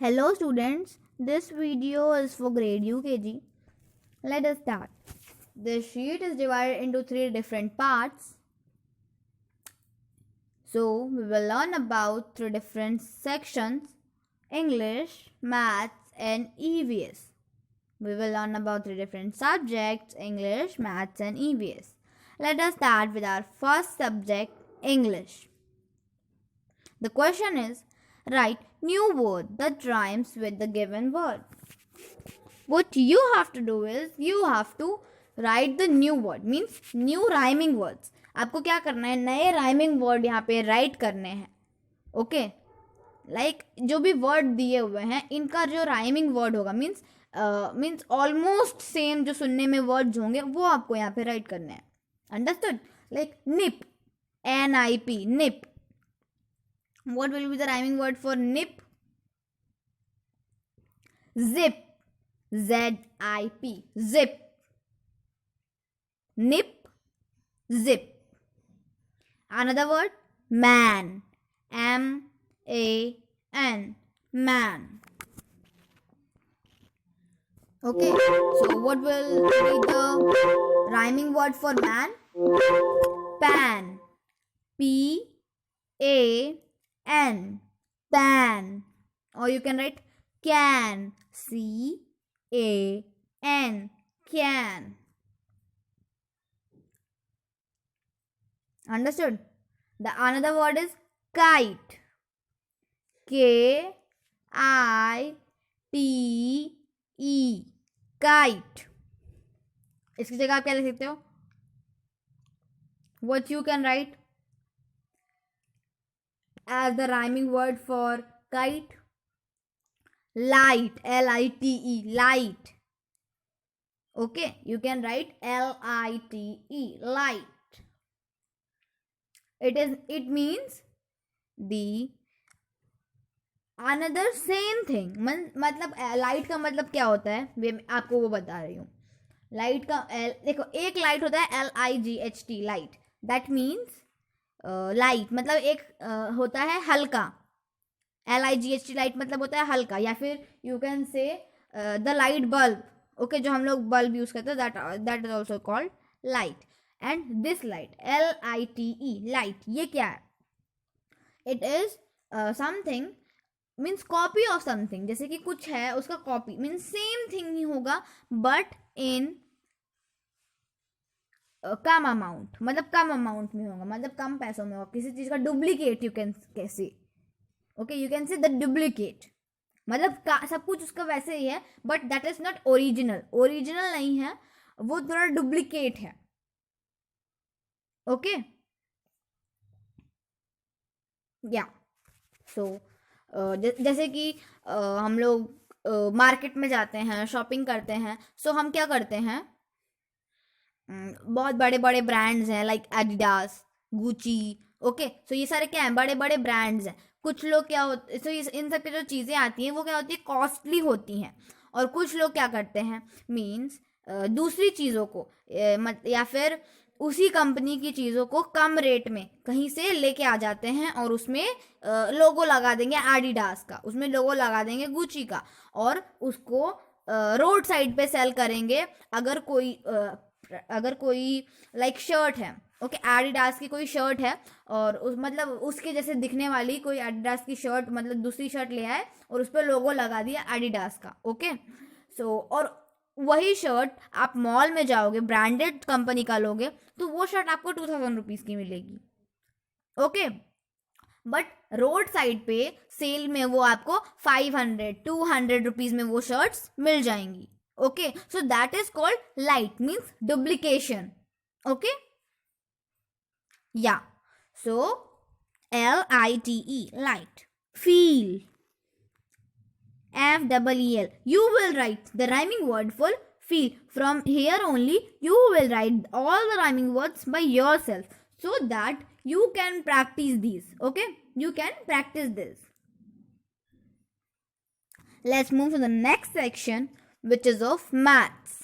Hello students, this video is for grade UKG. Let us start. This sheet is divided into 3 different parts. So we will learn about 3 different sections: English, Maths and EVS. We will learn about 3 different subjects: English, Maths and EVS. Let us start with our first subject, English. The question is, write new word that rhymes with the given word. What you have to do is, you have to write the new word, means new rhyming words. आपको क्या करना है, नए rhyming word यहाँ पे write करने हैं. Okay, like जो भी वर्ड दिए हुए हैं इनका जो rhyming word होगा मीन्स ऑलमोस्ट सेम जो सुनने में वर्ड्स होंगे वो आपको यहाँ पे राइट करने हैं. Understood? Like nib, NIP, nip. What will be the rhyming word for nip? Zip, ZIP, zip. Nip, zip. Another word, man, MAN, man. Okay, so what will be the rhyming word for man? Pan, PAN, pan. Or you can write can, CAN, can. Understood? The another word is kite, KITE, kite. इसकी जगह आप क्या लिख सकते हो? What you can write as the rhyming word for kite? Light, LITE, light. Okay, you can write LITE, light. It means the another same thing. मतलब light का मतलब क्या होता है, मैं आपको वो बता रही हूँ. लाइट का देखो, एक लाइट होता है LIGHT, light. That means light मतलब एक होता है हल्का. LIGHT, लाइट मतलब होता है हल्का. या फिर you can say the light bulb. Okay, जो हम लोग बल्ब यूज करते हैं, that is also called light. And this light, LITE, light, ये क्या है? It is something, means copy of something. जैसे कि कुछ है उसका copy, means same thing he होगा बट इन कम अमाउंट. मतलब कम अमाउंट में होगा, मतलब कम पैसों में होगा. किसी चीज का duplicate you can say. Okay, you can say the duplicate. मतलब सब कुछ उसका वैसे ही है but that is not original. Original नहीं है वो, थोड़ा डुप्लीकेट है. ओके, या सो जैसे कि हम लोग मार्केट में जाते हैं, शॉपिंग करते हैं. सो हम क्या करते हैं, बहुत बड़े बड़े ब्रांड्स हैं लाइक एडिडास, गुची. ओके, सो ये सारे क्या हैं, बड़े बड़े ब्रांड्स हैं. कुछ लोग क्या होते, सो इन सब की जो चीज़ें आती हैं वो क्या होती है, कॉस्टली होती हैं. और कुछ लोग क्या करते हैं, मीन्स दूसरी चीज़ों को या फिर उसी कंपनी की चीज़ों को कम रेट में कहीं से लेके आ जाते हैं और उसमें लोगो लगा देंगे एडिडास का, उसमें लोगो लगा देंगे गुची का, और उसको रोड साइड पे सेल करेंगे. अगर कोई लाइक शर्ट है, ओके, एडिडास की कोई शर्ट है और मतलब उसके जैसे दिखने वाली कोई एडिडास की शर्ट, मतलब दूसरी शर्ट ले आए और उस पर लोगो लगा दिया एडिडास का. ओके, सो और वही शर्ट आप मॉल में जाओगे, ब्रांडेड कंपनी का लोगे, तो वो शर्ट आपको 2000 रुपीज़ की मिलेगी. ओके, बट रोड साइड पे सेल में वो आपको 500-200 रुपीज़ में वो शर्ट्स मिल जाएंगी. Okay, so that is called light, means duplication. Okay, या सो LITE, light. Feel, FEEL. You will write the rhyming word for feel. From here only you will write all the rhyming words by yourself so that you can practice these. Okay, you can practice this. Let's move to the next section, which is of maths.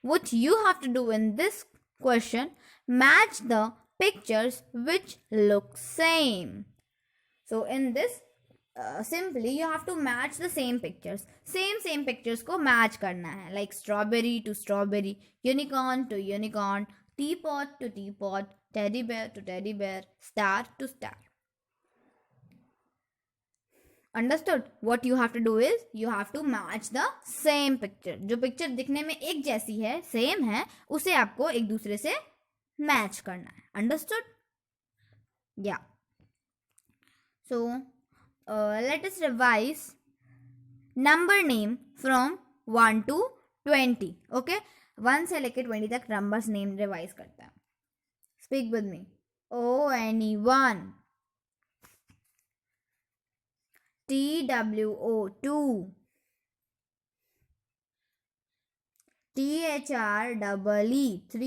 What you have to do in this question, match the pictures which look same. So in this simply you have to match the same pictures, same pictures को match करना है, like strawberry to strawberry, unicorn to unicorn, teapot to teapot, teddy bear to teddy bear, star to star. Understood? What you have to do is you have to match the same picture. जो picture दिखने में एक जैसी है, same है, उसे आपको एक दूसरे से मैच करना है. Understood? Yeah. So let us revise number name from 1 to 20. Okay? 1 से लेकर 20 तक numbers name revise करता है. Speak with me. ONE1, TWO2, THREE3,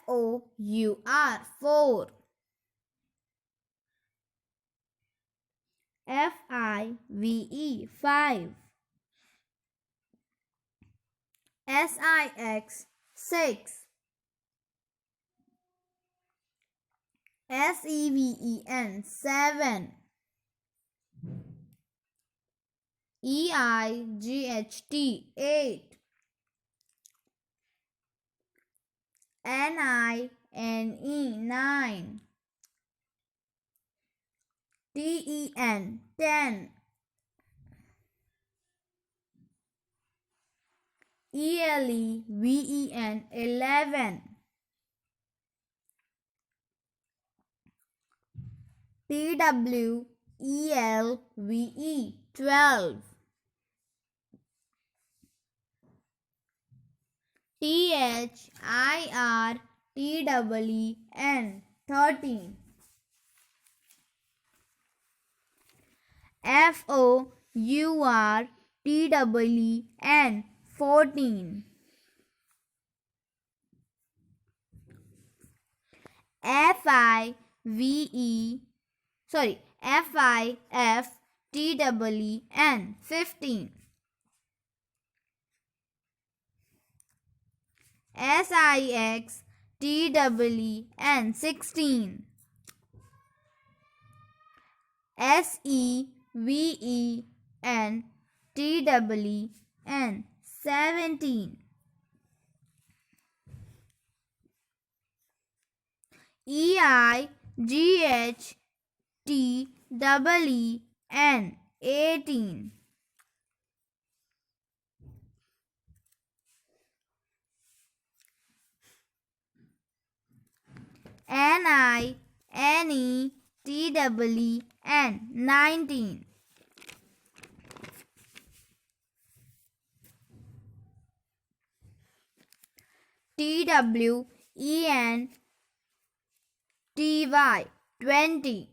FOUR4, FIVE5, SIX6, SEVEN7, EIGHT8, NINE9, TEN10, ELEVEN11, TWELVE12, THIRTEN13, FOURTEN14, FIFTEN15, SIXTEN16, SEVENTEN17, EIGHTEEN18, NINETEEN19, TWENTY20.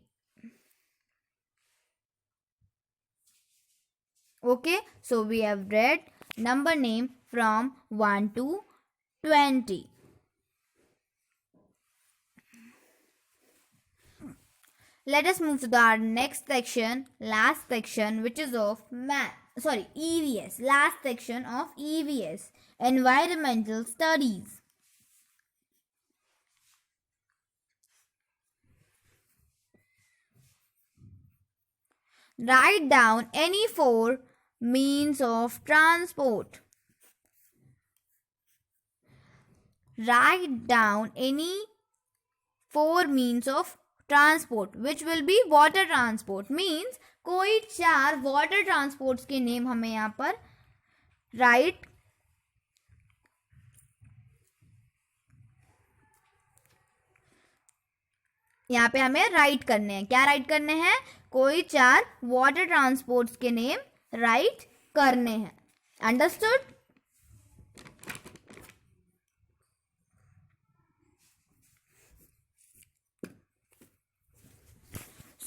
Okay, so we have read number name from 1 to 20. Let us move to our next section, last section, which is of EVS, last section of EVS, Environmental Studies. Write down any 4 means of transport. Write down any 4 means of transport, which will be water transport. Means कोई 4 water transports के name हमें यहाँ पर write यहाँ पे हमें right करने हैं. क्या राइट करने हैं? कोई 4 वाटर ट्रांसपोर्ट्स के नेम राइट करने हैं. Understood?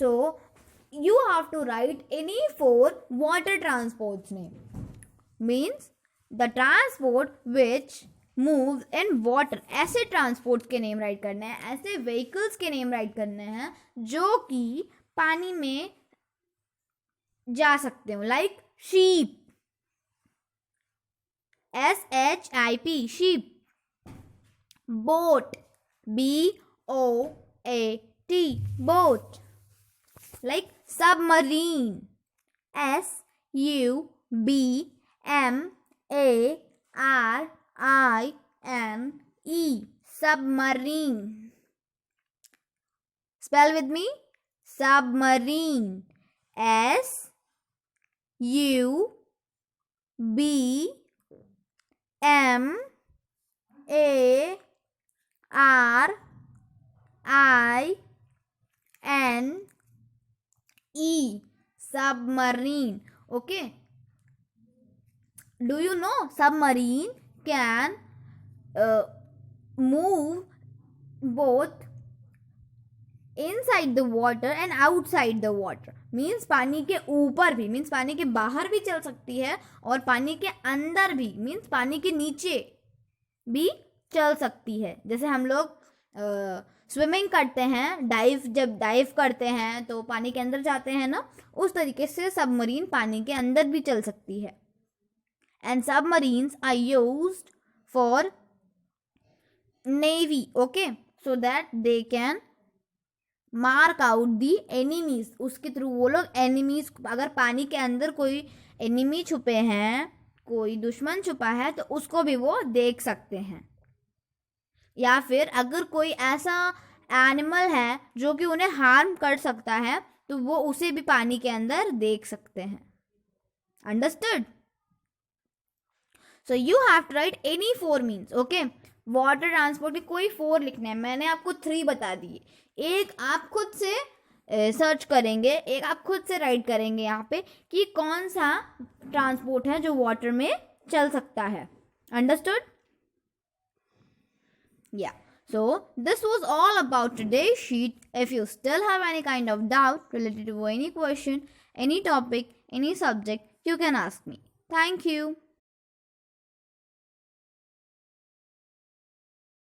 So you have to write any 4 water transports name. Means the transport which moves in water. ऐसे ट्रांसपोर्ट के नेम राइट करने हैं, ऐसे व्हीकल्स के नेम राइट करने हैं जो कि पानी में जा सकते हो. Like sheep, SHIP, sheep. Boat, BOAT, boat. Like submarine. SUBMARINE. Submarine. Spell with me. Submarine. SUBMARINE. Submarine. Okay. Do you know submarine can move both inside the water and outside the water. Means पानी के ऊपर भी, means पानी के बाहर भी चल सकती है और पानी के अंदर भी, मीन्स पानी के नीचे भी चल सकती है. जैसे हम लोग स्विमिंग करते हैं, जब डाइव करते हैं तो पानी के अंदर जाते हैं ना, उस तरीके से सबमरीन पानी के अंदर भी चल सकती है. And submarines are used for navy. Okay, so that they can mark out the enemies. उसके थ्रू वो लोग एनिमीज, अगर पानी के अंदर कोई एनिमी छुपे हैं, कोई दुश्मन छुपा है, तो उसको भी वो देख सकते हैं. या फिर अगर कोई ऐसा एनिमल है जो कि उन्हें हार्म कर सकता है, तो वो उसे भी पानी के अंदर देख सकते हैं. Understood? So you have to write any 4 means. Okay, water transport के कोई 4 लिखने हैं. मैंने आपको 3 बता दिए. एक आप खुद से सर्च करेंगे, एक आप खुद से राइट करेंगे यहाँ पे कि कौन सा ट्रांसपोर्ट है जो वाटर में चल सकता है. Understood? Yeah. So this was all about today's sheet. If you still have any kind of doubt related to any question, any topic, any subject, you can ask me. Thank you.